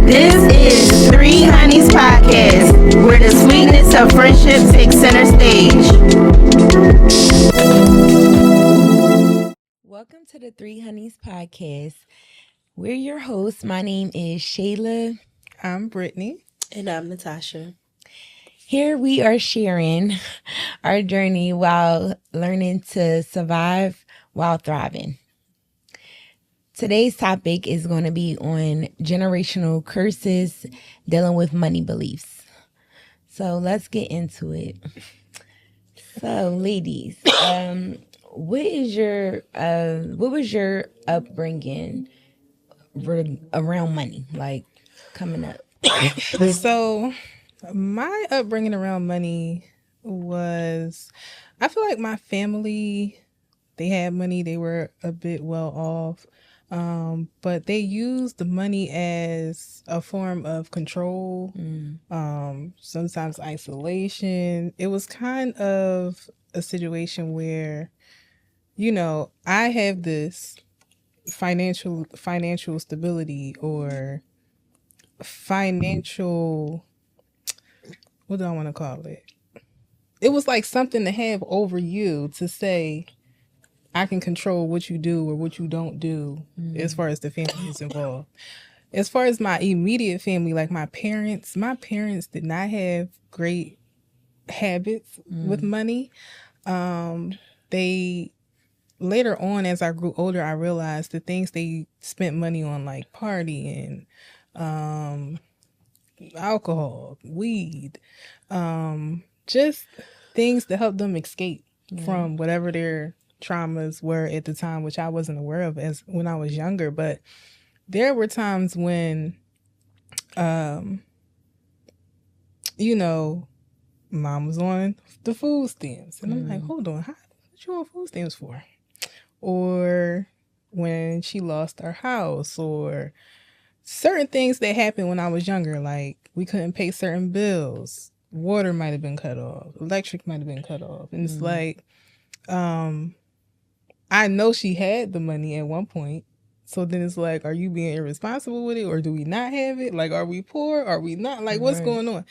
This is Three Honeys Podcast, where the sweetness of friendship takes center stage. Welcome to the Three Honeys Podcast. We're your hosts. My name is Shayla. I'm Brittany. And I'm Natasha. Here we are sharing our journey while learning to survive while thriving. Today's topic is going to be on generational curses, dealing with money beliefs. So let's get into it. So, ladies, what was your upbringing around money, like coming up? So, my upbringing around money was, I feel like my family, they had money, they were a bit well off, but they used the money as a form of control, sometimes isolation. It was kind of a situation where, I have this financial stability or financial, what do I want to call it? It was like something to have over you to say, I can control what you do or what you don't do as far as the family is involved. As far as my immediate family, like my parents did not have great habits with money. They later on, as I grew older, I realized the things they spent money on, like partying, alcohol, weed, just things to help them escape from whatever their traumas were at the time, which I wasn't aware of as when I was younger. But there were times when, mom was on the food stamps, and I'm like, hold on, what you on food stamps for? Or when she lost our house, or certain things that happened when I was younger, like we couldn't pay certain bills, water might have been cut off, electric might have been cut off, and it's like, I know she had the money at one point, so then it's like, are you being irresponsible with it, or do we not have it? Like, are we poor? Are we not? Like, what's going on?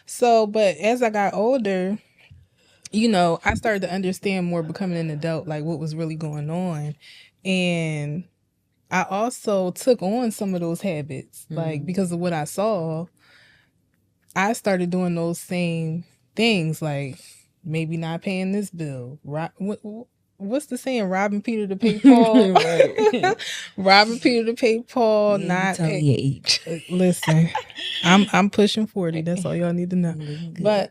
So, but as I got older, I started to understand more, becoming an adult, like what was really going on. And I also took on some of those habits, like because of what I saw, I started doing those same things, like maybe not paying this bill. What's the saying? Robbing Peter to pay Paul. Robbing Peter to pay Paul. Not tell your age. Listen, I'm pushing 40. That's all y'all need to know. But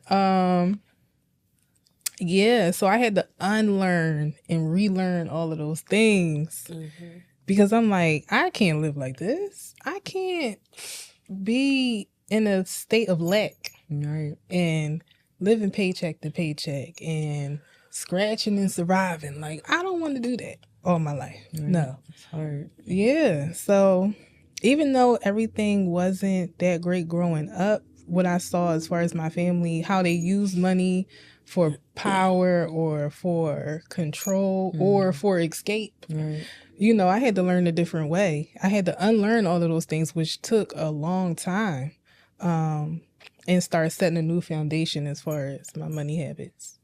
yeah, so I had to unlearn and relearn all of those things because I'm like, I can't live like this. I can't be in a state of lack and living paycheck to paycheck and scratching and surviving. Like, I don't want to do that all my life. No. It's hard. Yeah. So even though everything wasn't that great growing up, what I saw as far as my family, how they use money for power or for control or for escape, I had to learn a different way. I had to unlearn all of those things, which took a long time, and start setting a new foundation as far as my money habits.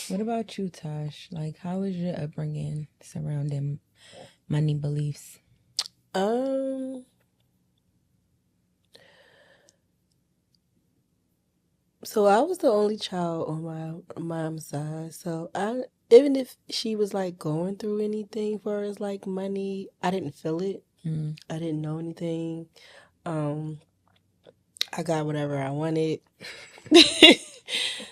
What about you, Tosh? Like, how was your upbringing surrounding money beliefs? So I was the only child on my mom's side. So even if she was like going through anything for as like money, I didn't feel it. I didn't know anything. I got whatever I wanted.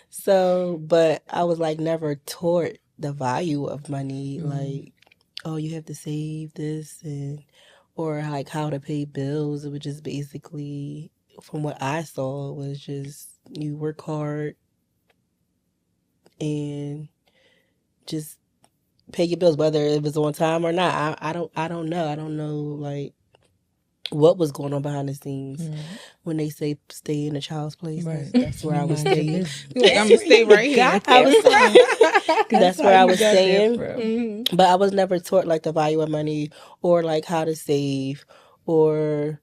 So, but I was like never taught the value of money. Like, oh, you have to save this, or like how to pay bills. It was just basically, from what I saw, it was just you work hard and just pay your bills, whether it was on time or not. I don't know. I don't know like what was going on behind the scenes when they say stay in a child's place. That's where I was staying. I'm gonna stay right here. That's where I was staying. But I was never taught like the value of money or like how to save or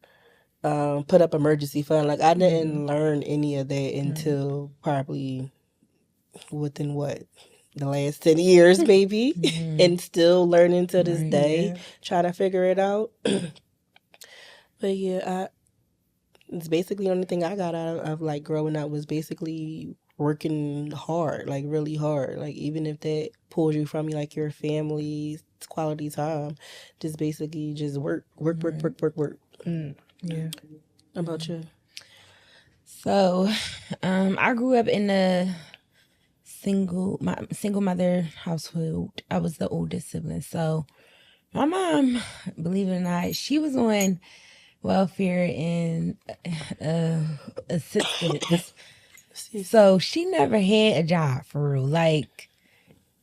put up emergency fund. Like I didn't learn any of that until probably within the last 10 years maybe, and still learning to this day, trying to figure it out. But yeah, it's basically the only thing I got out of like growing up was basically working hard, like really hard. Like even if that pulls you from like your family's quality time, just basically just work. Yeah. How about you? So, I grew up in a single mother household. I was the oldest sibling. So, my mom, believe it or not, she was on welfare and assistance. So she never had a job for real. Like,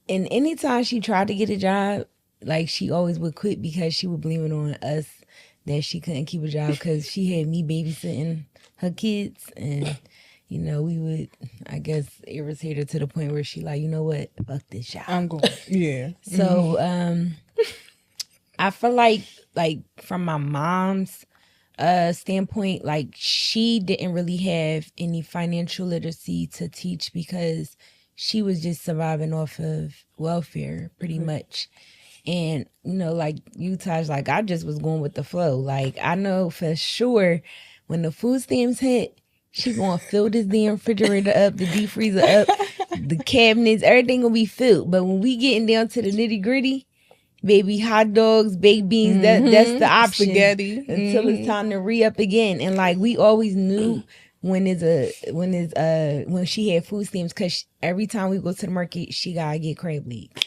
and anytime she tried to get a job, like she always would quit because she would blame it on us that she couldn't keep a job because she had me babysitting her kids, and we would, I guess, irritate her to the point where she like, you know what, fuck this job. I'm going. Yeah. So I feel like from my mom's standpoint, like she didn't really have any financial literacy to teach because she was just surviving off of welfare pretty much. And like you, Taj, like I just was going with the flow. Like I know for sure when the food stamps hit, she gonna fill this damn refrigerator up, the deep freezer up, the cabinets, everything gonna be filled. But when we getting down to the nitty gritty, baby, hot dogs, baked beans, that's the option. Spaghetti. Until it's time to re-up again. And like we always knew when she had food stamps, because every time we go to the market, she gotta get crab legs.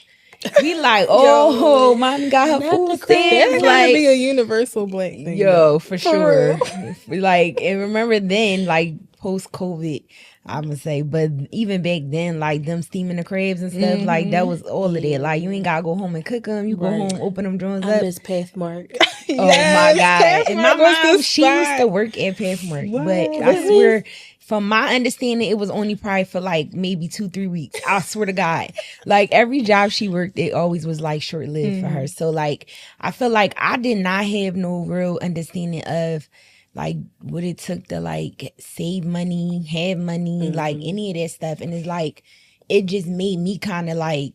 We like, oh, mom got her food That's stamps. gotta Like, be a universal black thing. yo, for sure. Like, and remember then, like post-COVID, I'm gonna say, but even back then, like them steaming the crabs and stuff, like that was all of that. Like you ain't gotta go home and cook them. You go home, open them joints I up. miss Pathmark. Oh my God. And my Pathmark was mom, the she used to spot. work at Pathmark. Wow. But I swear, from my understanding, it was only probably for like maybe 2-3 weeks. I swear to God. Like every job she worked, it always was like short-lived for her. So like, I feel like I did not have no real understanding of like what it took to like save money, have money, like any of that stuff. And it's like, it just made me kind of like,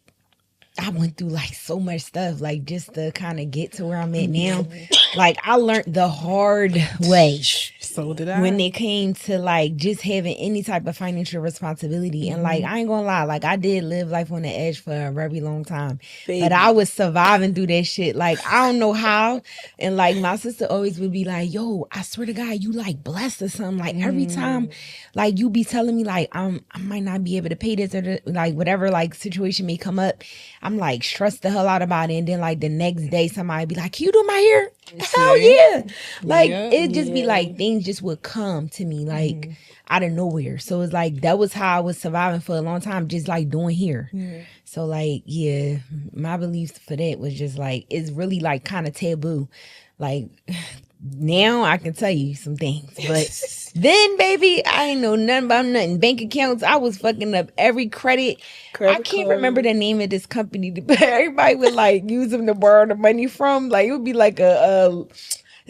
I went through like so much stuff, like just to kind of get to where I'm at now. Like I learned the hard way. So did I. When it came to like just having any type of financial responsibility. And like, I ain't gonna lie, like I did live life on the edge for a very long time. Baby. But I was surviving through that shit. Like, I don't know how. And like my sister always would be like, yo, I swear to God, you like blessed or something. Like every time, like you be telling me like, I might not be able to pay this or like whatever like situation may come up. I'm like stressed the hell out about it. And then like the next day somebody be like, can you do my hair? Hell yeah. Like it just be like things just would come to me like out of nowhere. So it's like that was how I was surviving for a long time, just like doing hair. So like my beliefs for that was just like it's really like kind of taboo. Like now I can tell you some things, but then baby, I ain't know nothing about nothing. Bank accounts, I was fucking up every credit. I can't remember the name of this company, but everybody would like use them to borrow the money from. Like it would be like a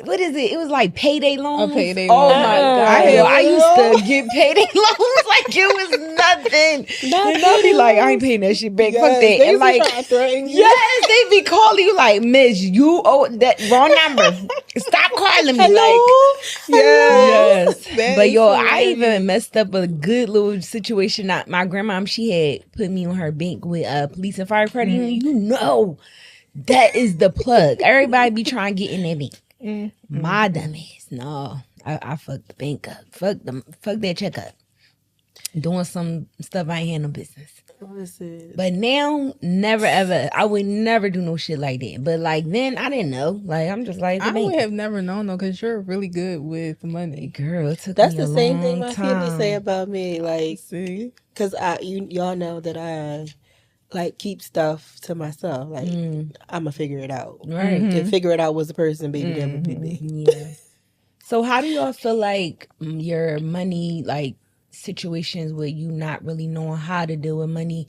what is it? It was like payday loans. A payday oh loan. my God. I used to get payday loans like it was nothing. And I'll be like, I ain't paying that shit back. Fuck that. They And like, trying to threaten you. yes, they be calling you like, miss, you owe that wrong number. Stop calling me. Hello? Yes. That But is yo, I hilarious. even messed up a good little situation. My grandma, she had put me on her bank with police and fire credit union. You know, that is the plug. Everybody be trying to get in that bank. My dumbass, no, I fucked the bank up. Fuck that check up. Doing some stuff I ain't had no business. Listen. But now, never ever. I would never do no shit like that. But like then, I didn't know. Like I'm just like, I would have never known though, because you're really good with money. Girl, it took That's me a the same thing long my family time. say about me. Like, See? because y'all know that I like keep stuff to myself. Like I'ma figure it out. Right. To figure it out was the person, baby, that would be me. Yeah. So how do y'all feel like your money like situations where you not really knowing how to deal with money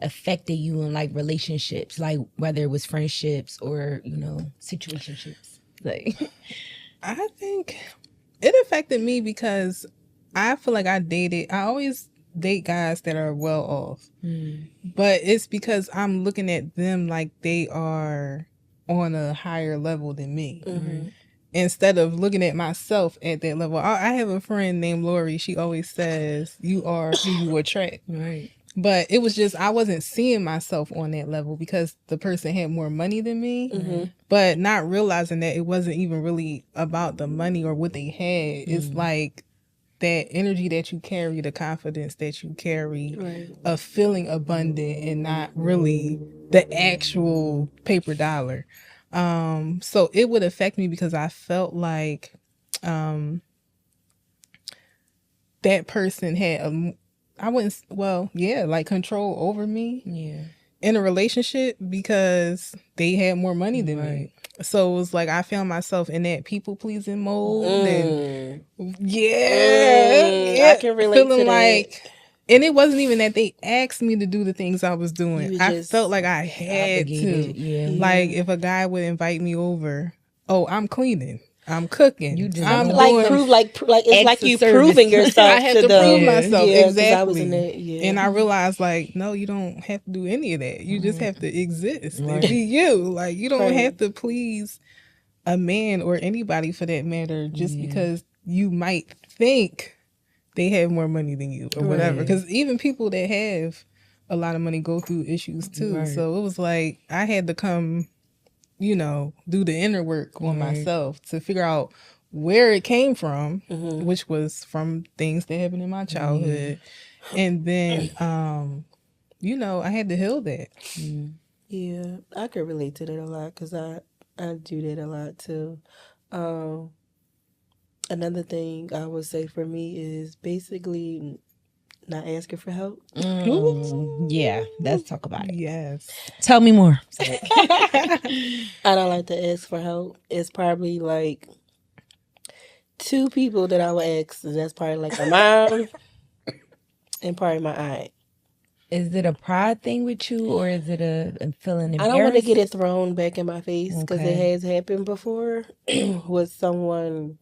affected you in like relationships, like whether it was friendships or situationships? Like I think it affected me because I feel like I always date guys that are well off. But it's because I'm looking at them like they are on a higher level than me. Instead of looking at myself at that level. I have a friend named Lori. She always says, you are who you attract. Right. But it was just, I wasn't seeing myself on that level because the person had more money than me, but not realizing that it wasn't even really about the money or what they had. It's like that energy that you carry, the confidence that you carry, of feeling abundant and not really the actual paper dollar. So it would affect me because I felt like that person had like control over me in a relationship because they had more money than me. So it was like I found myself in that people pleasing mode, and I can relate feeling to like, and it wasn't even that they asked me to do the things I was doing. I just felt like I had to. Yeah. Like if a guy would invite me over, oh, I'm cleaning, I'm cooking, You just I'm like doing. prove like it's acts like of you service. proving yourself I had to them. prove myself, Yeah, 'cause exactly. I was in that, And I realized, like, no, you don't have to do any of that. You just have to exist and be you. Like, you don't have to please a man or anybody for that matter just because you might think they have more money than you or whatever. Because even people that have a lot of money go through issues too. So it was like I had to come, do the inner work on myself to figure out where it came from, which was from things that happened in my childhood. And then, I had to heal that. Yeah, I could relate to that a lot because I do that a lot too. Another thing I would say for me is basically not asking for help. Yeah, let's talk about it. Yes. Tell me more. I don't like to ask for help. It's probably like two people that I would ask, and that's probably like my mom and probably my aunt. Is it a pride thing with you, or is it a feeling embarrassed? I don't want to get it thrown back in my face because it has happened before with someone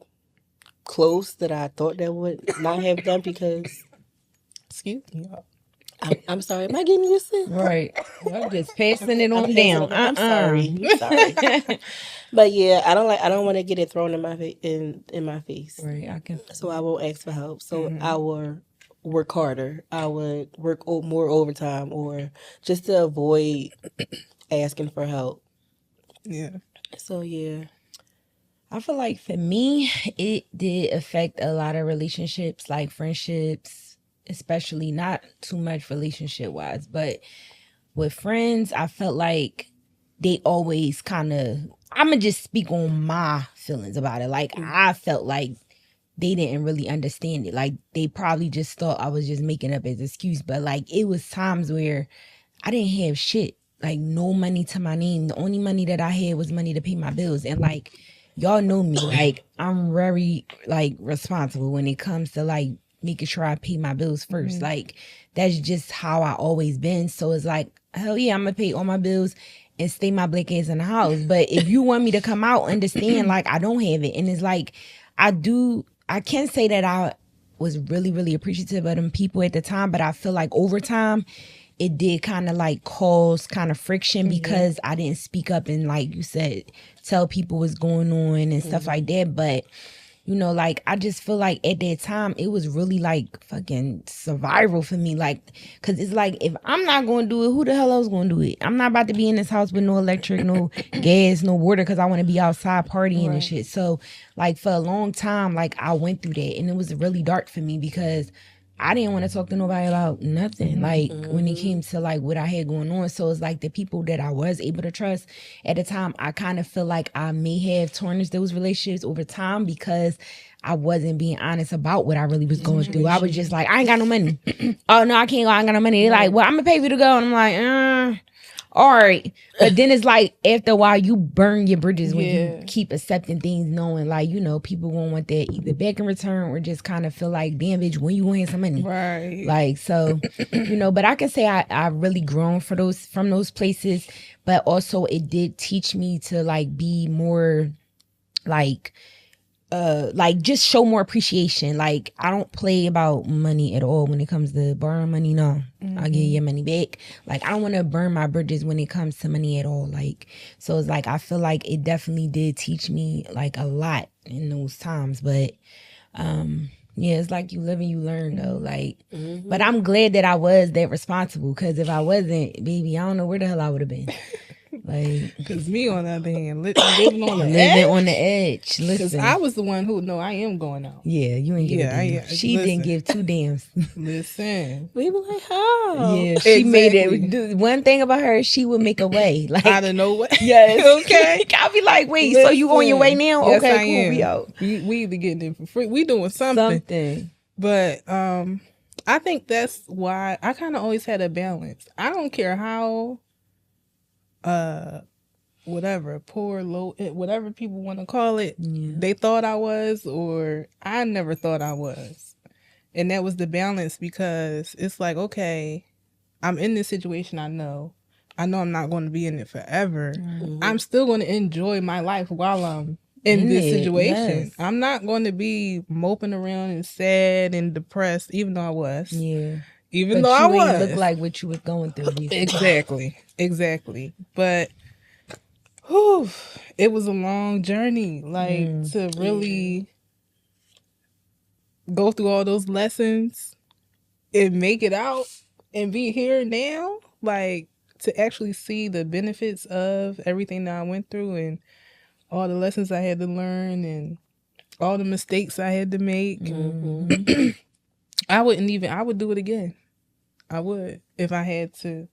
close that I thought that would not have done because. Excuse me. I'm sorry. Am I getting used to it? Right. I'm just passing it on down. I'm sorry. But yeah, I don't want to get it thrown in my in my face. Right. I can. So I won't ask for help. So I will work harder. I would work more overtime or just to avoid asking for help. Yeah. So yeah. I feel like for me, it did affect a lot of relationships, like friendships, especially not too much relationship wise, but with friends, I felt like they always kind of, I'm going to just speak on my feelings about it. Like I felt like they didn't really understand it. Like they probably just thought I was just making up as an excuse, but like it was times where I didn't have shit, like no money to my name. The only money that I had was money to pay my bills. And like, y'all know me, like I'm very like responsible when it comes to like making sure I pay my bills first. Like that's just how I always been. So it's like, hell yeah, I'm gonna pay all my bills and stay my black ass in the house. But if you want me to come out, understand, like I don't have it. And it's like, I can say that I was really, really appreciative of them people at the time, but I feel like over time, it did kind of like cause kind of friction because I didn't speak up and like you said, tell people what's going on and stuff like that. But, like I just feel like at that time, it was really like fucking survival for me. Like, cause it's like, if I'm not going to do it, who the hell else going to do it? I'm not about to be in this house with no electric, no gas, no water, cause I want to be outside partying and shit. So like for a long time, like I went through that and it was really dark for me because I didn't want to talk to nobody about nothing, like when it came to like what I had going on. So it's like the people that I was able to trust at the time, I kind of feel like I may have tarnished those relationships over time because I wasn't being honest about what I really was going through. I was just like, I ain't got no money. Oh no, I can't go. I ain't got no money. They're like, well, I'm gonna pay you to go. And I'm like, all right. But then it's like after a while you burn your bridges when you keep accepting things, knowing like, people gonna want that either back in return or just kind of feel like, damn bitch, when you gonna have some money? Right. Like, so, but I can say I really grown from those places, but also it did teach me to like be more like like just show more appreciation. Like I don't play about money at all when it comes to borrowing money. No, I'll give you your money back. Like I don't want to burn my bridges when it comes to money at all. Like so it's like I feel like it definitely did teach me like a lot in those times. But yeah, it's like you live and you learn though. Like but I'm glad that I was that responsible, because if I wasn't, baby, I don't know where the hell I would have been. Like, Because me, on the other hand, living on the living edge. on the edge. Because Listen, I was the one who, no, I am going out. yeah, you ain't give a damn. She didn't give two damns. Listen. We were like, how? Yeah, she made Exactly. it. One thing about her, she would make a way. Like, Out of nowhere. yes, Okay. I'll be like, wait, so you on your way now? Yes, Okay, I cool, am. we out. We either getting it for free. We doing something. But I think that's why I kind of always had a balance. I don't care how whatever, poor, low, whatever people want to call it, they thought I was, or I never thought I was. And that was the balance, because it's like, okay, I'm in this situation. I know I'm not going to be in it forever. I'm still going to enjoy my life while I'm in this situation. Yes. I'm not going to be moping around and sad and depressed, even though I was. Yeah. Even But though I you ain't was. look like what you was going through. Exactly. But whew, it was a long journey, like to really go through all those lessons and make it out and be here now, like to actually see the benefits of everything that I went through and all the lessons I had to learn and all the mistakes I had to make. I would do it again. I would if I had to.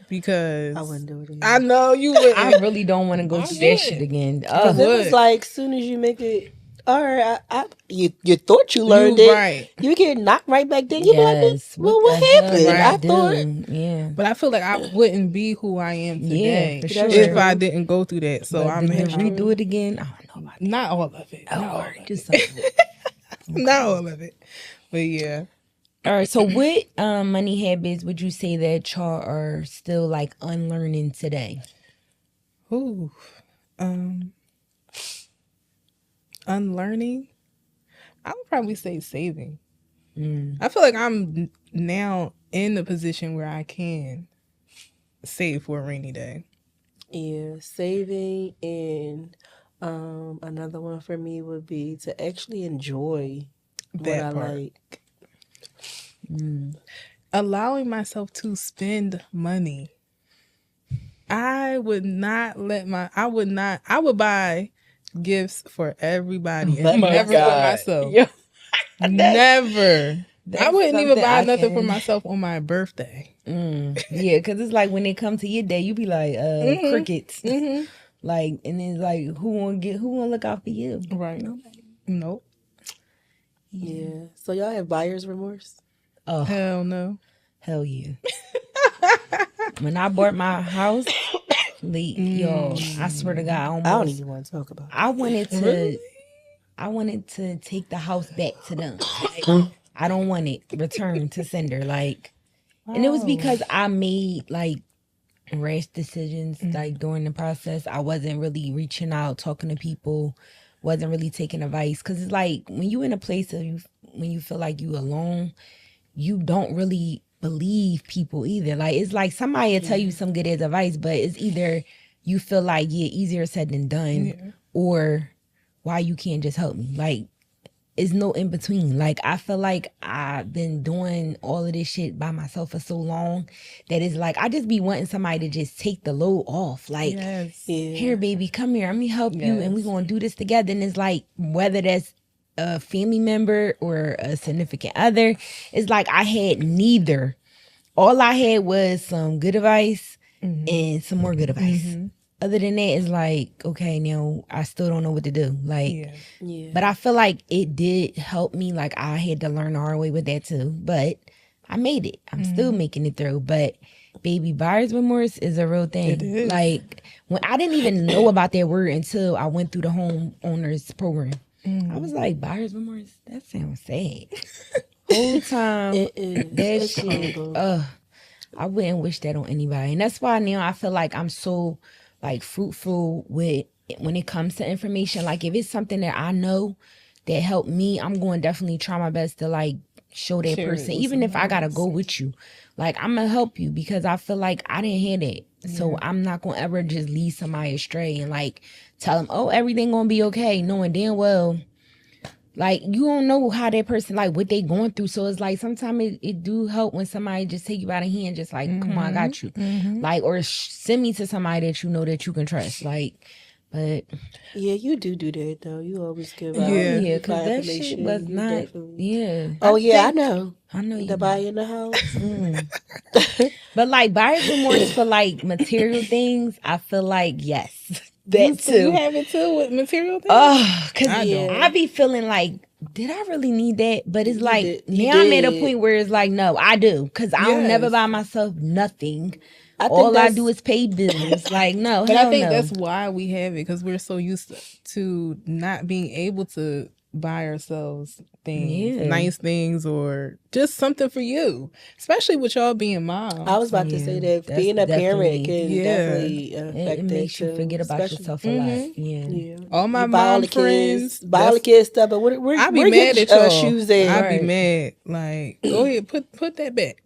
Because I wouldn't do it again. I know you would. I really don't want to go through that shit again. Because it was like, as soon as you make it, all right, you thought you learned it. Right. You get knocked right back then. You be like, Yes. well, what the hell happened? did I do? thought. Yeah. But I feel like I wouldn't be who I am today for sure. if I didn't go through that. So But I'm to redo it again. I don't know about not all of it. that. Just some of it. Not all of it. But yeah. All right. So, what money habits would you say that y'all are still like unlearning today? Ooh. Unlearning. I would probably say saving. I feel like I'm now in the position where I can save for a rainy day. Yeah, saving, and another one for me would be to actually enjoy That what I part. like. Allowing myself to spend money. I would buy gifts for everybody and never for myself. Yeah. Never. I wouldn't even something buy I nothing for can- myself on my birthday. Yeah, because it's like when it comes to your day, you be like crickets. Like, and then like who wanna look out for you? Right. Nope. Yeah. So y'all have buyer's remorse? Oh, Hell no. hell yeah. When I bought my house, yo, I swear to God, I don't even want to talk about it. I wanted to take the house back to them. Like, I don't want it returned to sender. Like, and it was because I made like rash decisions like during the process. I wasn't really reaching out, talking to people, wasn't really taking advice. Cause it's like when you in a place of when you feel like you alone, you don't really believe people either. Like it's like somebody will tell you some good advice, but it's either you feel like easier said than done, or why you can't just help me. Like it's no in between. Like I feel like I've been doing all of this shit by myself for so long that it's like I just be wanting somebody to just take the load off. Like here, baby, come here. Let me help you, and we gonna do this together. And it's like whether that's a family member or a significant other, it's like I had neither. All I had was some good advice and some more good advice. Other than that, it's like, okay, now I still don't know what to do. Like, but I feel like it did help me. Like I had to learn the hard way with that too, but I made it. I'm still making it through. But baby, buyer's remorse is a real thing. It is. Like when I didn't even know about that word until I went through the homeowners program. I was like, buyer's remorse? That sounds sad. Whole time, that shit, I wouldn't wish that on anybody. And that's why now I feel like I'm so like fruitful with when it comes to information, like if it's something that I know that helped me, I'm going to definitely try my best to like show that Share it person, with even if I somebody gotta else. go with you. Like I'm gonna help you because I feel like I didn't hear that, so I'm not gonna ever just lead somebody astray and like tell them, oh, everything gonna be okay, knowing damn well like you don't know how that person, like what they going through. So it's like sometimes it do help when somebody just take you by the hand, just like, come on, I got you. Like, or send me to somebody that you know that you can trust. Like, but Yeah, you do that though. You always give out Yeah. because that shit information. was You not. definitely. Yeah. Oh yeah, I know. I know you. The buy in the house. But like buyer's remorse for like material things, I feel like yes, You that too. have it too with material things? Oh, cause I don't. I be feeling like, did I really need that? But it's like You now I'm at a did. point where it's like, no, I do, cause I don't never Yes. buy myself nothing. I think All I that's- do is pay bills. Like no, But hell I think no. that's why we have it, because we're so used to not being able to buy ourselves things, Yeah. nice things, or just something for you, especially with y'all being moms. I was about to Yeah, say that that's being a parent definitely- can Yeah. definitely affect it makes you too, forget about especially- yourself a lot. Yeah. Yeah. All my You buy all mom the friends, kids, buy all the kids stuff, but where I be where mad your at y'all. shoes at? I be Right. mad. Like, go ahead, put that back.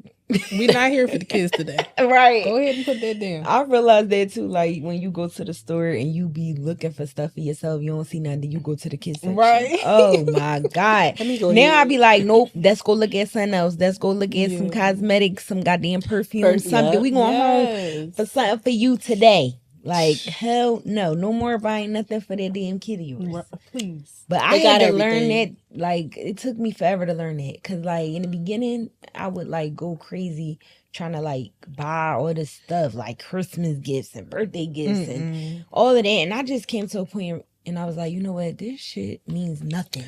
We not here for the kids today. Right. Go ahead and put that down. I realized that too. Like when you go to the store and you be looking for stuff for yourself, you don't see nothing. You go to the kids section. Right. Oh my god. Let me go Now I ahead. be like, nope. Let's go look at something else. Let's go look at some Yeah. cosmetics, some goddamn perfume, something. Yeah. We going home Yes. for something for you today. Like hell no, no more buying nothing for that damn kid of yours. Right, please. But I They had got to learn everything. that. Like it took me forever to learn that, cause like in the beginning I would like go crazy trying to like buy all this stuff like Christmas gifts and birthday gifts and all of that. And I just came to a point and I was like, you know what, this shit means nothing.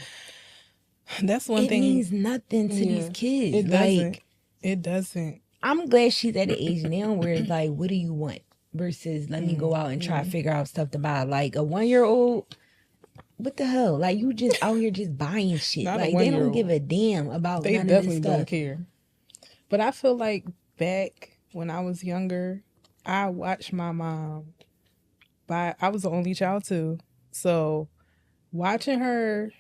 That's one It thing. means nothing to these Yeah. kids. It Like doesn't. It doesn't. I'm glad she's at the age now where it's like, what do you want? Versus let me go out and try to figure out stuff to buy. Like a 1-year-old, what the hell? Like you just out here just buying shit. Not a Like they don't 1-year-old. give a damn about They none of definitely this stuff. don't care. But I feel like back when I was younger, I watched my mom buy. I was the only child too, so watching her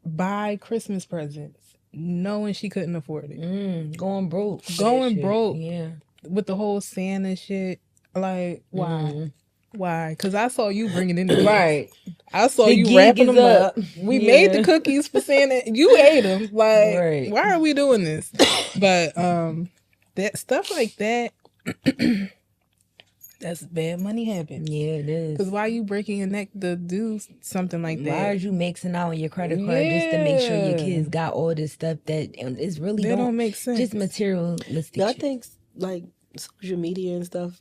buy Christmas presents, knowing she couldn't afford it, Going broke. Going Shit. broke. Yeah. with the whole Santa shit. Like, why? Mm-hmm. Why? Because I saw you bringing in the gifts. Right. I saw The you gig wrapping is them up. up. We Yeah. made the cookies for Santa. You ate them. Like, Right. why are we doing this? But that stuff like that, that's bad money habit. Yeah, it is. Because why you breaking your neck to do something like Why that? are you maxing out on your credit card just to make sure your Yeah. kids got all this stuff that it's really That don't make sense. just materialistic. No, I shit. think like social media and stuff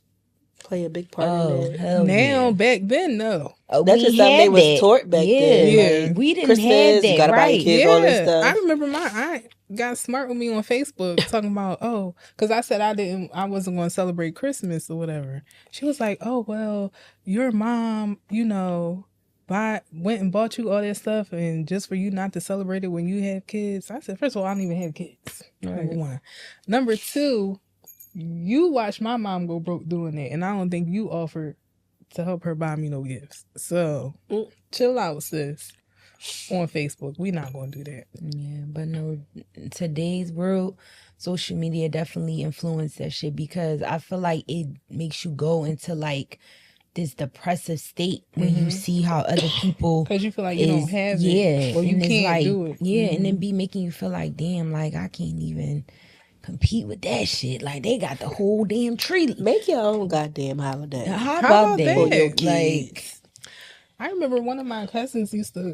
play a big part Oh, in that. hell Now, yeah. back then, no. That's We just something they had was that. taught back then. Yeah. Like, We didn't Christmas, have that, you gotta buy right. your kids all this Yeah, stuff. I remember my aunt got smart with me on Facebook talking about, because I said I wasn't going to celebrate Christmas or whatever. She was like, oh, well, your mom, went and bought you all that stuff and just for you not to celebrate it when you have kids. I said, first of all, I don't even have kids. Number one. Number two, you watched my mom go broke doing that, and I don't think you offered to help her buy me no gifts. So chill out, sis. On Facebook, we not gonna do that. Yeah, but no, today's world, social media definitely influenced that shit because I feel like it makes you go into like this depressive state when you see how other people Because you feel like you don't have it, yeah, or you and it's can't like, do it. Yeah, and then be making you feel like, damn, like I can't even compete with that shit. Like they got the whole damn tree. Make your own goddamn holiday. How about about that? that? For your Like, kids. I remember one of my cousins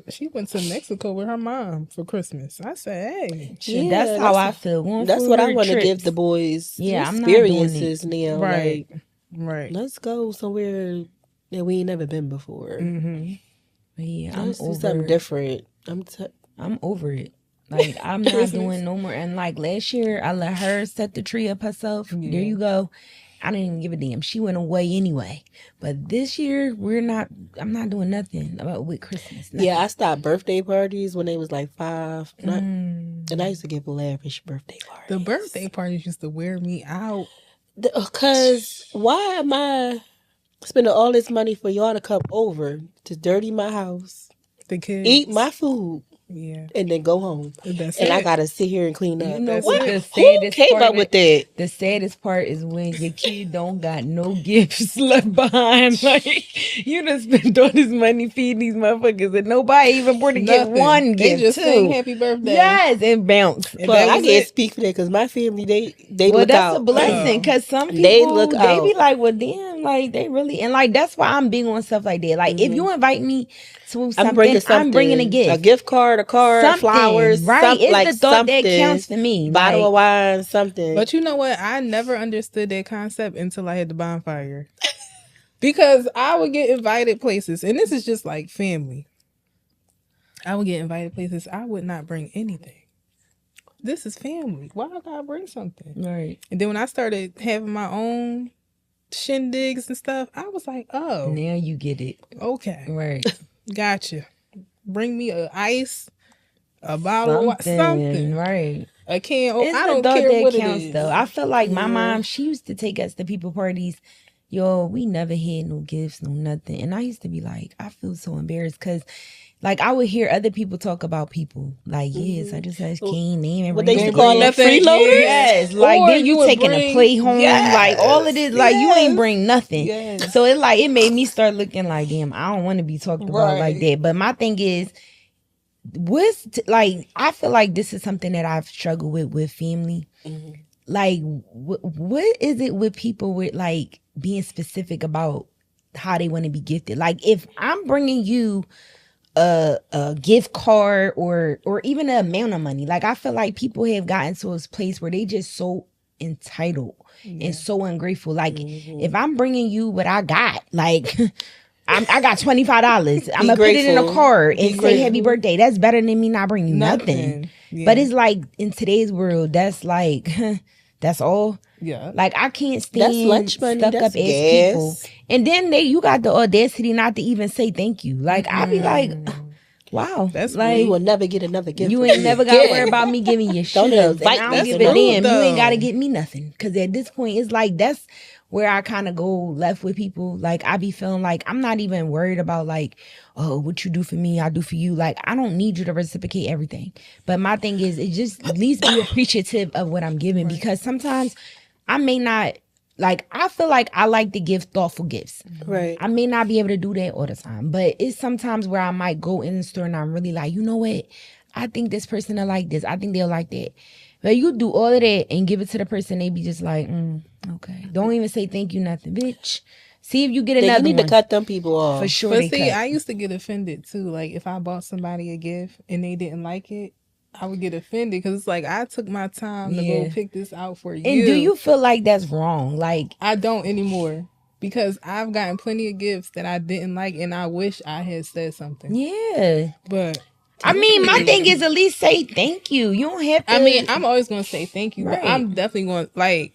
she went to Mexico with her mom for Christmas. I said, hey, shit, Yeah, that's how I that's- feel. Going That's for what I road want to trips. give the boys. Yeah, I'm not doing experiences now. right, Like, right. let's go somewhere that we ain't never been before. Mm-hmm. Yeah, I'm Let's do something over. different. I'm over it. Like I'm not doing no more. And like last year, I let her set the tree up herself. Yeah. There you go. I didn't even give a damn. She went away anyway. But this year, I'm not doing nothing about with Christmas. Nothing. Yeah, I stopped birthday parties when they was like 5. And I used to give lavish birthday parties. The birthday parties used to wear me out. Because why am I spending all this money for y'all to come over to dirty my house, The kids eat my food, Yeah, and then go home. that's And I it. gotta sit here and clean up. You know That's what it. the Who saddest came part up with that? The saddest part is when your kid don't got no gifts left behind. Like you done spent all this money feeding these motherfuckers and nobody even brought to get Nothing. one They gift just too. sing happy birthday. Yes, and bounce. And But that I was can't it. speak for that because my family they Well, look that's out. a blessing because some people They look be out. like, well, damn, like they really and like that's why I'm big on stuff like that. Like if you invite me to something, I'm bringing a gift. A gift card, a card, Something, flowers, right? It's like the thought that something. counts for me. Bottle Like, of wine, something. But you know what? I never understood that concept until I had the bonfire. Because I would get invited places, and this is just like family. I would get invited places. I would not bring anything. This is family. Why I gotta bring something? right. And then when I started having my own shindigs and stuff, I was like, oh, Now you get it. okay, Right. gotcha. Bring me a ice, a bottle of something. Right. A can. It's I the don't thought care that what counts, it is. though. I feel like my mom, she used to take us to people parties. Yo, we never had no gifts, no nothing. And I used to be like, I feel so embarrassed because, like, I would hear other people talk about people. Like, yes, I just asked King name and What bring they used to some call them gifts. freeloaders? Yes, like Or then you you would taking a bring- plate home, like all of this, like you ain't yes, bring nothing. yes. So it made me start looking like, damn, I don't want to be talked about like Right. that. But my thing is, I feel like this is something that I've struggled with family. Like, what is it with people with like being specific about how they want to be gifted? Like, if I'm bringing you a gift card or even an amount of money, like I feel like people have gotten to a place where they just so entitled and so ungrateful. Like, if I'm bringing you what I got, like. I got $25. I'm gonna put it in a grateful. card Be and say happy grateful. birthday. That's better than me not bringing you nothing. Yeah. But it's like in today's world, that's like that's all. Yeah. Like I can't stand That's lunch money, stuck that's up ass gas. people. And then you got the audacity not to even say thank you. Like I be like, wow, That's like You will never get another gift. you from ain't me never got to again. worry about me giving you shit. Don't And invite I me don't to give a no- damn. You ain't though. got to get me nothing. Because at this point, it's like that's where I kind of go left with people. Like I be feeling like I'm not even worried about like, oh, what you do for me, I do for you. Like I don't need you to reciprocate everything. But my thing is, it just at least be appreciative of what I'm giving because sometimes I may not. Like, I feel like I like to give thoughtful gifts. Right. I may not be able to do that all the time, but it's sometimes where I might go in the store and I'm really like, you know what? I think this person will like this. I think they'll like that. But you do all of that and give it to the person, they be just like, okay. Don't even say thank you, nothing. Bitch, see if you get Then another you need one. to cut them people off. For sure But they see, cut. I used to get offended too. Like if I bought somebody a gift and they didn't like it, I would get offended because it's like I took my time to Yeah. go pick this out for you. And do you feel like that's wrong? Like, I don't anymore because I've gotten plenty of gifts that I didn't like, and I wish I had said something. yeah. But I mean, my thing is at least say thank you. You don't have to. I mean, I'm always gonna say thank you, Right. but I'm definitely going like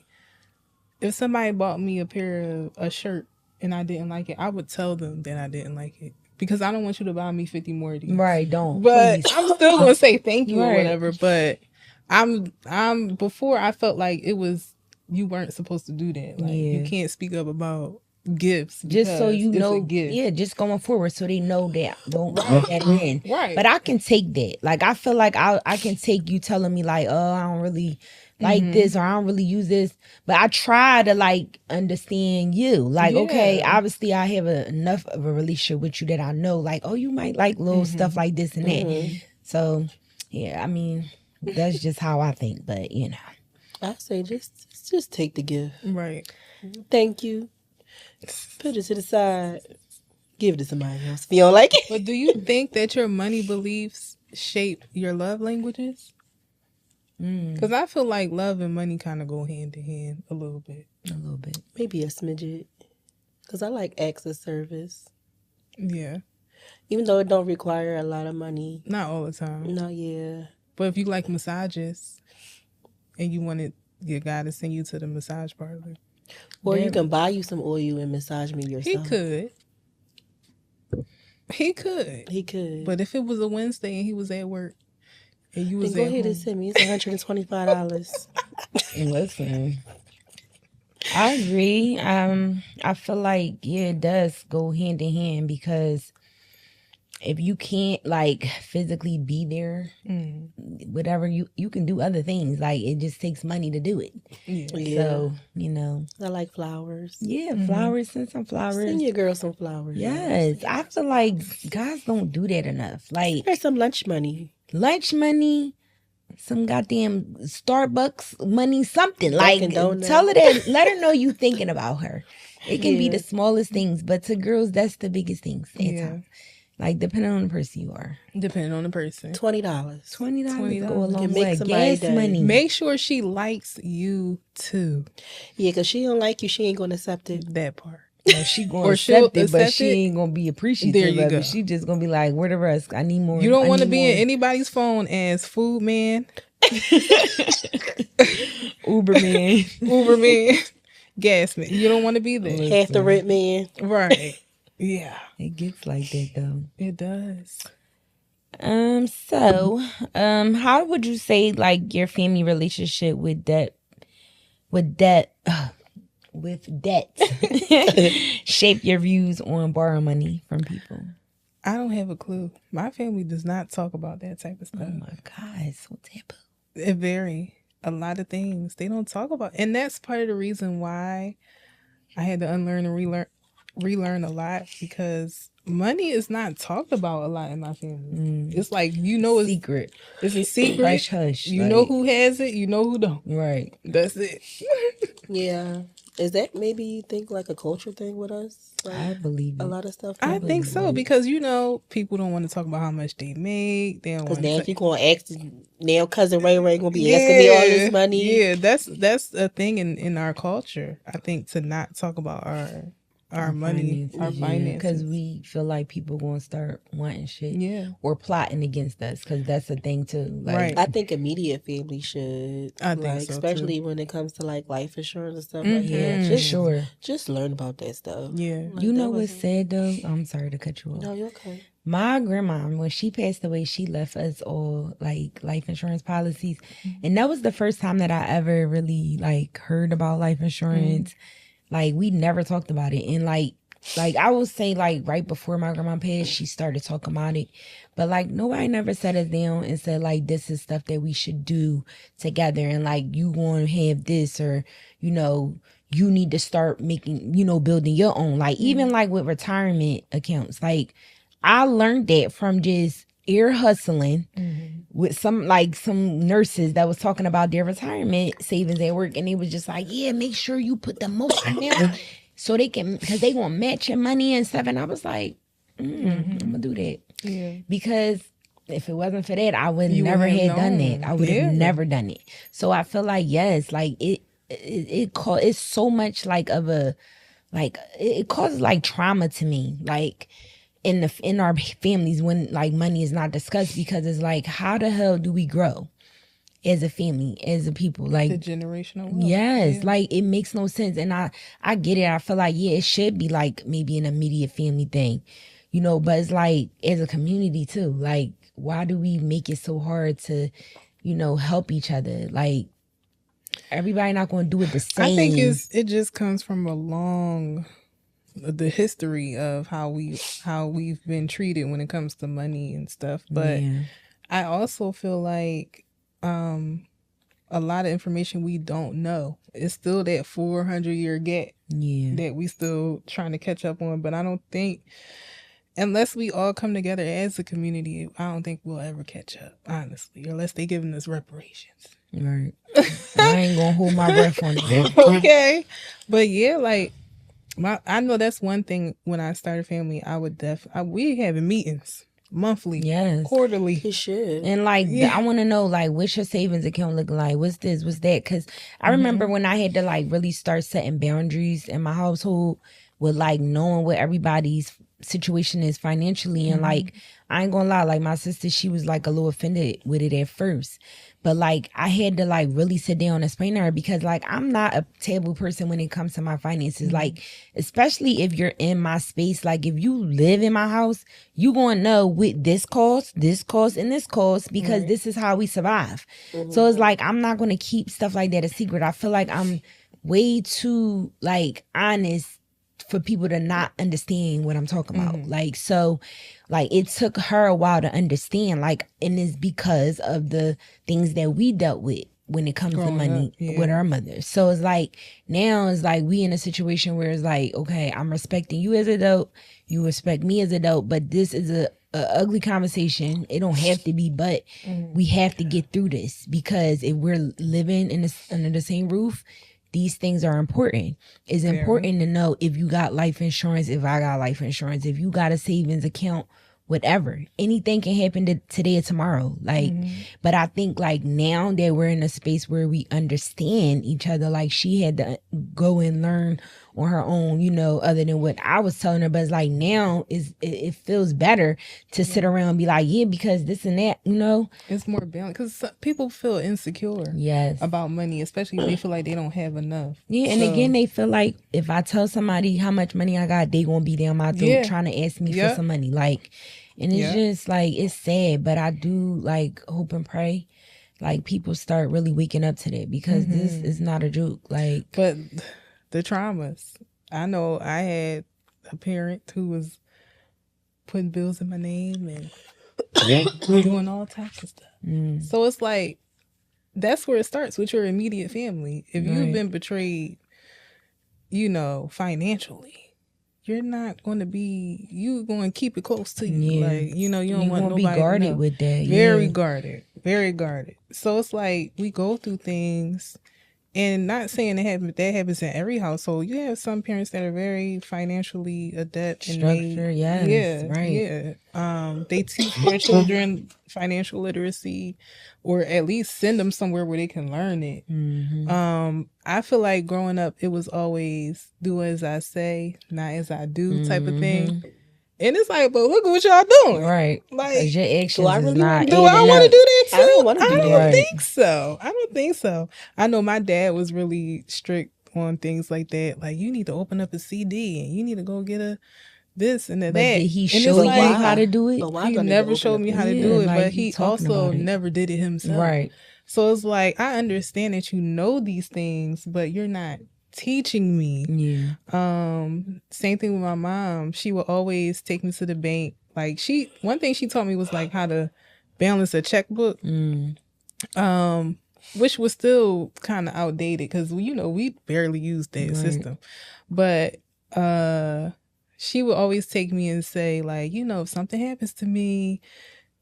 if somebody bought me a shirt and I didn't like it, I would tell them that I didn't like it because I don't want you to buy me 50 more of these. Right, don't. But please. I'm still gonna say thank you or Right. whatever. But I'm before I felt like it was you weren't supposed to do that. Like Yeah. you can't speak up about gifts Just so because you it's know, a gift. yeah, just going forward so they know that don't put that in. Right. But I can take that. Like I feel like I can take you telling me like, oh, I don't really like Mm-hmm. this or I don't really use this. But I try to like understand you. Like, okay, Yeah. obviously I have enough of a relationship with you that I know like, oh, you might like little Mm-hmm. stuff like this and that. So yeah, I mean, that's just how I think. But you know. I say just take the gift. Right. Thank you. Put it to the side. Give it to somebody else if you don't like it. But do you think that your money beliefs shape your love languages? Because I feel like love and money kind of go hand in hand a little bit. A little bit. Maybe a smidget. Because I like acts of service. Yeah. Even though it don't require a lot of money. Not all the time. No, yeah. But if you like massages and you wanted your guy to send you to the massage parlor, Or you can buy you some oil and massage me he yourself. could. He could. He could. But if it was a Wednesday and he was at work and you then was go at ahead and home, send me. It's $125. Listen. I agree. I feel like it does go hand in hand because if you can't like physically be there, whatever you can do other things. Like it just takes money to do it. Yeah. So I like flowers. flowers, send some flowers. Send your girl some flowers. Yes, I feel like guys don't do that enough. Like There's some lunch money. Some goddamn Starbucks money, something. Dunkin' Like Donuts. tell her that, let her know you thinking about her. It can be Yeah. the smallest things, but to girls, that's the biggest things at Yeah. times. Like depending on the person you are. Depending on the person. $20. $20 go a long Can way. make somebody Gas day. money. Make sure she likes you too. Yeah, because she don't like you, she ain't gonna accept it. That part. No, she gonna Or she'll accept it, but accept she it. ain't gonna be appreciative There you of go. it. She just gonna be like, where the rest? I need more. You don't I want to need be more. in anybody's phone as food man, Uber man. Uber man, gas man. You don't want to be there. Half the rent man. Right. Yeah. It gets like that though. It does. So, how would you say like your family relationship with debt shape your views on borrowing money from people? I don't have a clue. My family does not talk about that type of stuff. Oh my God, so taboo. It vary. A lot of things they don't talk about, and that's part of the reason why I had to unlearn and relearn a lot, because money is not talked about a lot in my family. It's like, it's Secret. It's a secret. Hush, hush. You like- know who has it. You know who don't. Right. That's it. Yeah. Is that maybe you think like a culture thing with us? Like, I believe a it. lot of stuff. I think so, because people don't want to talk about how much they make. They don't Because want now to. if you gonna ask, now cousin Ray gonna be asking me all this money. Yeah, that's a thing in our culture. I think, to not talk about our money, our finances, because we feel like people gonna start wanting shit, or plotting against us, because that's a thing too. Like, Right. I think immediate family should. I think like, so, especially when it comes to like life insurance and stuff like Yeah, that. for sure. Just learn about that stuff. Yeah. Like, You know that what's wasn't- sad though? I'm sorry to cut you off. No, you're okay. My grandma, when she passed away, she left us all like life insurance policies, and that was the first time that I ever really like heard about life insurance. Like we never talked about it, and like I would say like right before my grandma passed, she started talking about it, but like nobody never sat us down and said like this is stuff that we should do together, and like you want to have this, or you need to start making building your own, like even like with retirement accounts. Like I learned that from just ear hustling with some nurses that was talking about their retirement savings at work, and they was just like, yeah, make sure you put the most amount so they can, because they gonna match your money and stuff. And I was like, I'm gonna do that. Yeah. Because if it wasn't for that, I would You never wouldn't had have done known. that. I would have Yeah. never done it. So I feel like, yes, like it's so much like of a, like it causes like trauma to me, like in our families when like money is not discussed, because it's like, how the hell do we grow as a family, as a people? Like The generational wealth. yes, Yeah. like it makes no sense. And I get it. I feel like, yeah, it should be like maybe an immediate family thing, but it's like as a community too. Like, why do we make it so hard to, help each other? Like, everybody not going to do it the same. I think it just comes from the history of how we've been treated when it comes to money and stuff. But Yeah. I also feel like a lot of information we don't know. It's still that 400-year gap Yeah. that we still trying to catch up on. But I don't think, unless we all come together as a community, I don't think we'll ever catch up, honestly, unless they giving us reparations. Right. I ain't gonna hold my breath on it. Okay. But yeah, like I know that's one thing. When I started family, I would we having meetings monthly, Yes. quarterly. You should. And like, Yeah. I want to know, like, what's your savings account looking like? What's this? What's that? Because I remember when I had to like really start setting boundaries in my household with like knowing what everybody's situation is financially. And like, I ain't gonna lie, like my sister, she was like a little offended with it at first. But like, I had to like really sit down and explain to her, because like, I'm not a taboo person when it comes to my finances. Like, especially if you're in my space, like if you live in my house, you gonna know what this costs, and this costs, because this is how we survive. So it's like, I'm not gonna keep stuff like that a secret. I feel like I'm way too like honest for people to not understand what I'm talking about. Like, so like it took her a while to understand, like, and it's because of the things that we dealt with when it comes to money with our mothers. So it's like now it's like we in a situation where it's like, okay, I'm respecting you as an adult, you respect me as an adult, but this is a ugly conversation. It don't have to be, but we have to get through this, because if we're living under the same roof, these things are important. It's important to know if you got life insurance, if I got life insurance, if you got a savings account, whatever. Anything can happen today or tomorrow. Like, but I think like now that we're in a space where we understand each other, like she had to go and learn on her own, you know, other than what I was telling her. But it's like now it feels better to sit around and be like, yeah, because this and that, you know. It's more balanced because people feel insecure about money, especially if they feel like they don't have enough. Yeah, and again, they feel like if I tell somebody how much money I got, they gonna be down my throat trying to ask me for some money. Like, and it's just like, it's sad, but I do like hope and pray like people start really waking up to that, because this is not a joke. Like, but the traumas. I know I had a parent who was putting bills in my name and doing all types of stuff. So it's like, that's where it starts with your immediate family. If you've been betrayed, you know, financially, you're not going to be, you going to keep it close to you. Like, you know, you don't want nobody be guarded to know. with that. Very guarded. Very guarded. So it's like, we go through things. And not saying that happens in every household. You have some parents that are very financially adept and they teach their children financial literacy, or at least send them somewhere where they can learn it. I feel like growing up, it was always do as I say, not as I do type of thing. And it's like, but look at what y'all doing. Right. Like, your actions do I really want do I want to do that too? I don't want to do I that. don't think so. I don't think so. I know my dad was really strict on things like that. Like, you need to open up a CD and you need to go get a this and that. But did he and show you how to do it? He never showed me how to do it, but he also never did it himself. Right. So it's like, I understand that you know these things, but you're not teaching me. Same thing with my mom. She would always take me to the bank. Like, one thing she taught me was like how to balance a checkbook, which was still kind of outdated because, you know, we barely used that system. But she would always take me and say, like, you know, if something happens to me,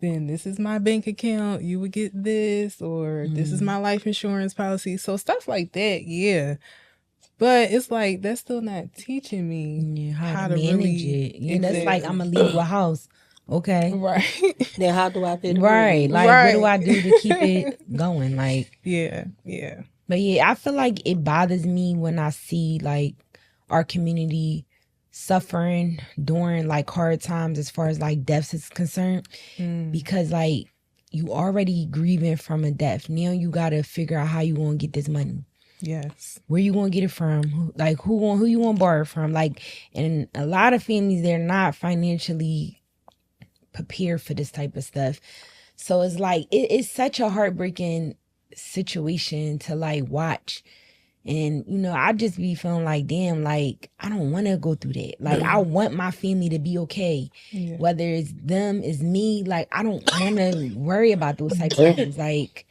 then this is my bank account, you would get this, or this is my life insurance policy. So stuff like that, But it's like, that's still not teaching me how to manage really it. Yeah, that's like, I'm going to leave a house. Okay. Right. Then how do I pay the Right. money? Like, what do I do to keep it going? Like, Yeah. But yeah, I feel like it bothers me when I see like our community suffering during like hard times as far as like deaths is concerned, because like you already grieving from a death. Now you got to figure out how you going to get this money. Yes. Where you gonna get it from? Like who you gonna borrow from? Like, and a lot of families, they're not financially prepared for this type of stuff. So it's like it's such a heartbreaking situation to like watch. And you know, I just be feeling like, damn, like I don't want to go through that. Like I want my family to be okay, whether it's them, it's me. Like I don't want to worry about those type of things. Like.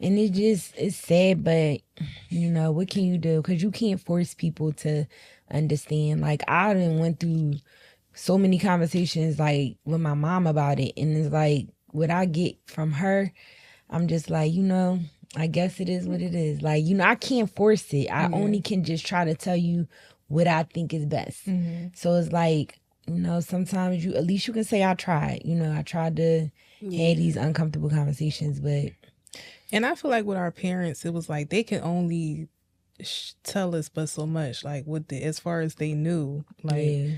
And it's sad, but, you know, what can you do? Because you can't force people to understand. Like, I done went through so many conversations, like, with my mom about it. And it's like, what I get from her, I'm just like, you know, I guess it is what it is. Like, you know, I can't force it. I only can just try to tell you what I think is best. So it's like, you know, sometimes at least you can say I tried. You know, I tried to have these uncomfortable conversations, but... And I feel like with our parents, it was like they can only tell us but so much, like as far as they knew, like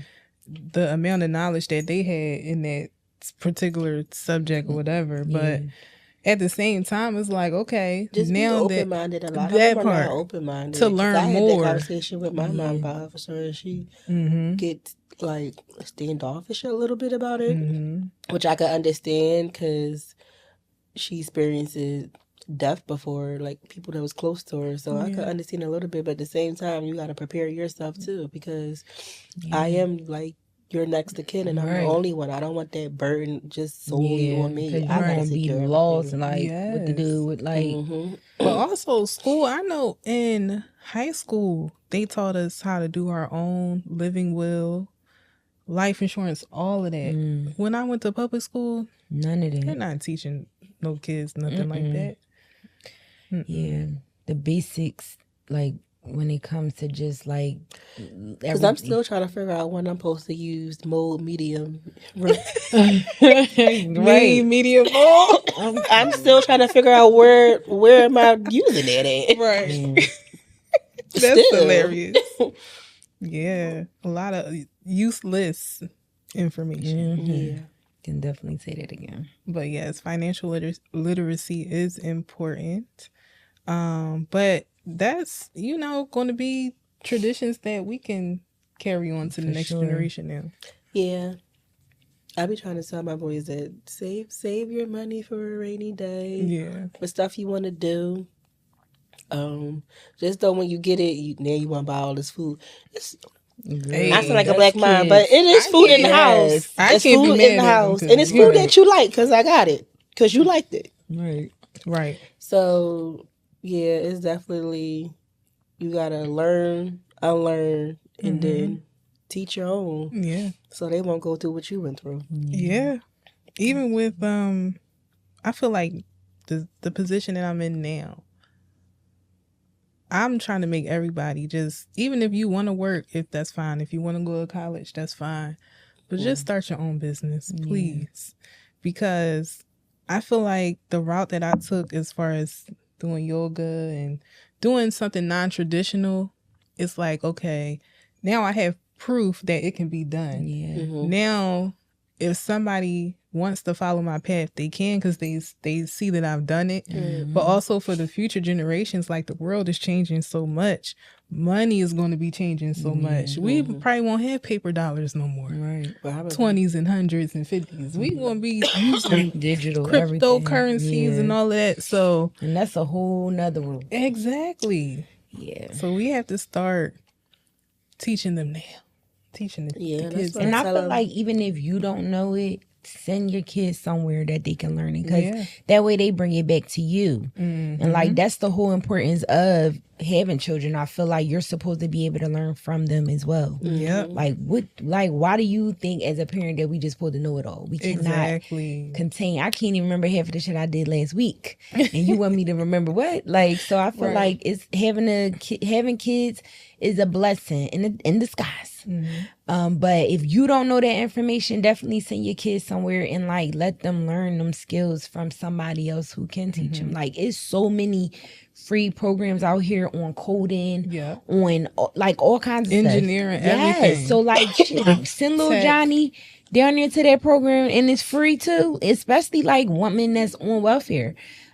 the amount of knowledge that they had in that particular subject or whatever. But at the same time, it's like, okay, just now be open-minded. A lot of that them are part not open-minded to learn I had more. that conversation with my mom about her for sure. She gets like standoffish a little bit about it, which I could understand because she experiences death before, like people that was close to her. So I could understand a little bit, but at the same time, you got to prepare yourself too, because I am like your next of kin, and I'm the only one. I don't want that burden just solely on me. Because I you're gotta gonna take be care of lost everything. and like what to do with like. But also school, I know in high school they taught us how to do our own living will, life insurance, all of that. When I went to public school, None of they're that. not teaching no kids nothing like that. Yeah, the basics, like when it comes to just like Because I'm still trying to figure out when I'm supposed to use mode medium. right. Medium mode. I'm still trying to figure out where am I using it at. Right. That's Still. hilarious. Yeah. A lot of useless information. Yeah. Can definitely say that again. But yes, financial literacy is important. But that's, going to be traditions that we can carry on to the next generation now. Yeah. I be trying to tell my boys that save your money for a rainy day. Yeah. For stuff you want to do. Just don't when you get it, now you want to buy all this food. Hey, I sound like a black mom, but it is food in the house. I It's can't be food mad in the at them house. 'cause And it's food that you like because I got it. Because you liked it. Right. So, yeah, it's definitely, you got to learn, unlearn, and then teach your own. Yeah. So they won't go through what you went through. Yeah. Even with, I feel like the position that I'm in now, I'm trying to make everybody just, even if you want to work, if that's fine. If you want to go to college, that's fine. But just start your own business, please. Because I feel like the route that I took as far as doing yoga and doing something non-traditional, it's like, okay, now I have proof that it can be done. Yeah. Now, if somebody wants to follow my path, they can, because they see that I've done it. But also for the future generations, like the world is changing so much. Money is going to be changing so much. We probably won't have paper dollars no more. Right. 20s and 100s and 50s. We going to be using Digital cryptocurrencies and all that. So, and that's a whole nother world. exactly. Yeah. So we have to start teaching them now. Teaching the that's kids. what And I tell feel them. like even if you don't know it, send your kids somewhere that they can learn it, because that way they bring it back to you. And like that's the whole importance of having children. I feel like you're supposed to be able to learn from them as well. Like why do you think as a parent that we just supposed to know it all? We cannot contain. I can't even remember half of the shit I did last week, and you want me to remember what? Like, so I feel like it's having kids is a blessing in disguise. But if you don't know that information, definitely send your kids somewhere and like let them learn them skills from somebody else who can teach them. Like, it's so many free programs out here on coding, on like all kinds of engineering, stuff. everything. So like shit, send little Johnny down there to that program, and it's free too, especially like women that's on welfare.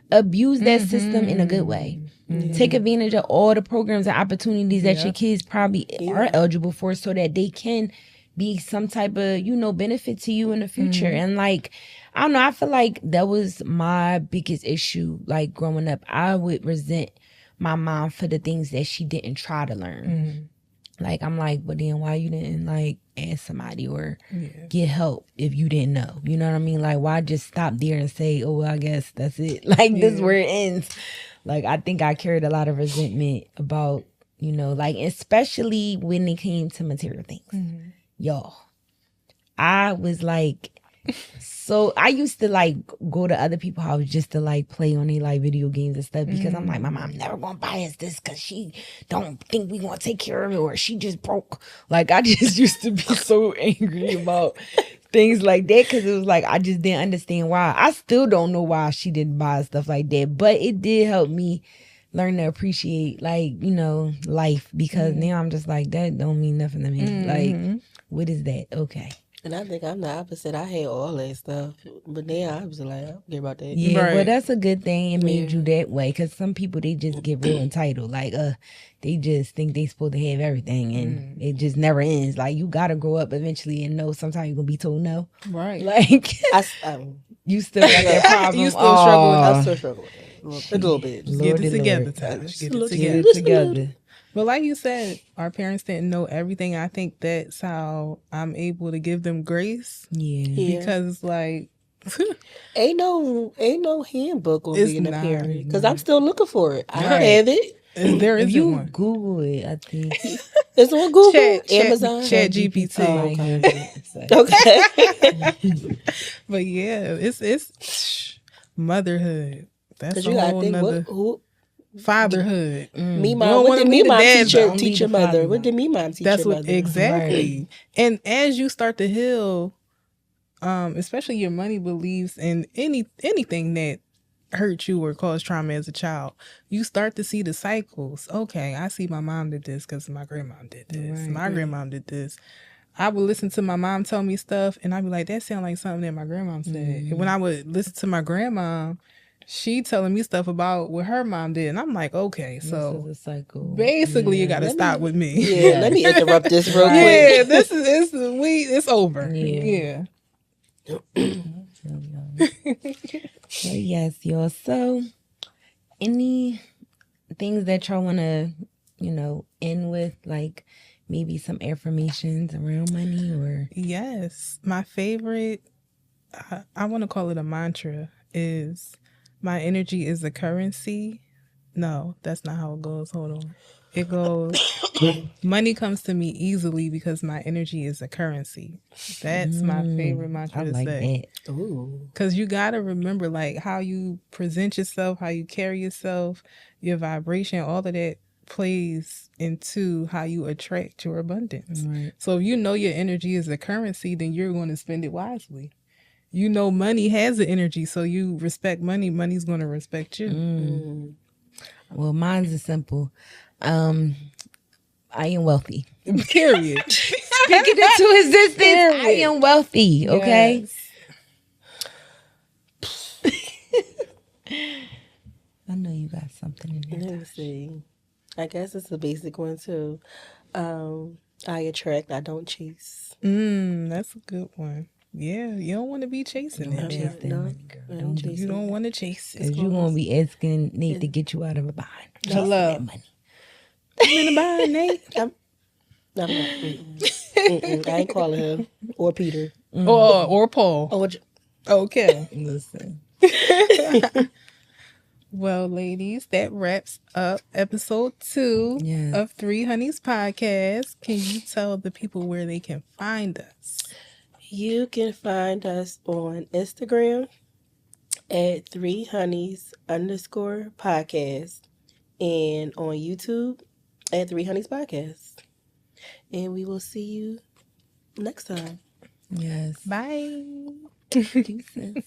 Abuse that system in a good way. Take advantage of all the programs and opportunities that your kids probably are eligible for, so that they can be some type of, benefit to you in the future. And like, I don't know, I feel like that was my biggest issue. Like growing up, I would resent my mom for the things that she didn't try to learn. Like, I'm like, but then why you didn't like ask somebody or get help if you didn't know? You know what I mean? Like, why just stop there and say, oh, well, I guess that's it. Like, this is where it ends. Like, I think I carried a lot of resentment about, like, especially when it came to material things. Y'all, I was like, so I used to like go to other people's house just to like play on their like video games and stuff, because I'm like, my mom never gonna buy us this because she don't think we gonna take care of it, or she just broke. Like, I just used to be so angry about things like that, because it was like I just didn't understand why. I still don't know why she didn't buy stuff like that, but it did help me learn to appreciate like, life, because now I'm just like, that don't mean nothing to me. Like, what is that? Okay. And I think I'm the opposite. I hate all that stuff. But now I was like, I don't care about that. Yeah, well, that's a good thing. It made you that way, because some people, they just get real entitled. Like, they just think they supposed to have everything, and it just never ends. Like, you got to grow up eventually and know sometimes you're going to be told no. Right. Like, I you still got that problem. You still struggle with I still struggle with that. A little bit. Get Lord it together, Lord. Taj. Just Get a it little- together. Get it together. But like you said, our parents didn't know everything. I think that's how I'm able to give them grace. Yeah. Because like Ain't no handbook on It's being a not, parent. Because I'm still looking for it. I don't Right. have it. there If isn't you one. Google it, I think It's on Google, Chat Amazon. GPT. Oh, might okay. have it. Okay. But yeah, it's motherhood. That's Because a you got to whole think, nother fatherhood. me You mom, don't what wanna did be me the mom dad, teach though. your, Only teach your the mother? father What did me mom teach That's your what mother? exactly. And as you start to heal, especially your money beliefs and anything that hurt you or caused trauma as a child, you start to see the cycles. Okay, I see my mom did this because my grandmom did this. Right. My grandmom did this. I would listen to my mom tell me stuff, and I'd be like, that sounds like something that my grandmom said. And when I would listen to my grandma, she telling me stuff about what her mom did, and I'm like, okay, This so is a cycle. basically, you got to stop with me. Yeah, let me interrupt this real quick. Yeah, this is it's over. Yeah. Yeah. But yes, y'all. So, any things that y'all want to, end with, like maybe some affirmations around money, or Yes, my favorite, I want to call it a mantra, is my energy is a currency. No, that's not how it goes. Hold on. It goes, money comes to me easily because my energy is a currency. That's my favorite mantra I to like say. that. Ooh. Because you got to remember, like, how you present yourself, how you carry yourself, your vibration, all of that plays into how you attract your abundance. Right. So if you know your energy is a currency, then you're going to spend it wisely. You know money has an energy, so you respect money. Money's going to respect you. Well, mine's is simple. I am wealthy. Period. Speaking into existence, I am wealthy. Okay. I know you got something in there. Let me see. I guess it's a basic one too. I attract, I don't chase. That's a good one. Yeah, you don't want to be chasing Don't it. chase that No, money, girl. I Don't chase You it. don't want to chase it. Because you're going to be asking Nate to get you out of a bind. Chasing Hello. that money. I'm in a bind, Nate. I'm not. I ain't calling him or Peter. Or Paul. Oh, Okay. Listen. Well, ladies, that wraps up episode 2 Yes. of Three Honeys Podcast. Can you tell the people where they can find us? you can find us on Instagram at 3honeys_podcast and on YouTube at 3honeys podcast. And we will see you next time. Yes. Bye. Deuces.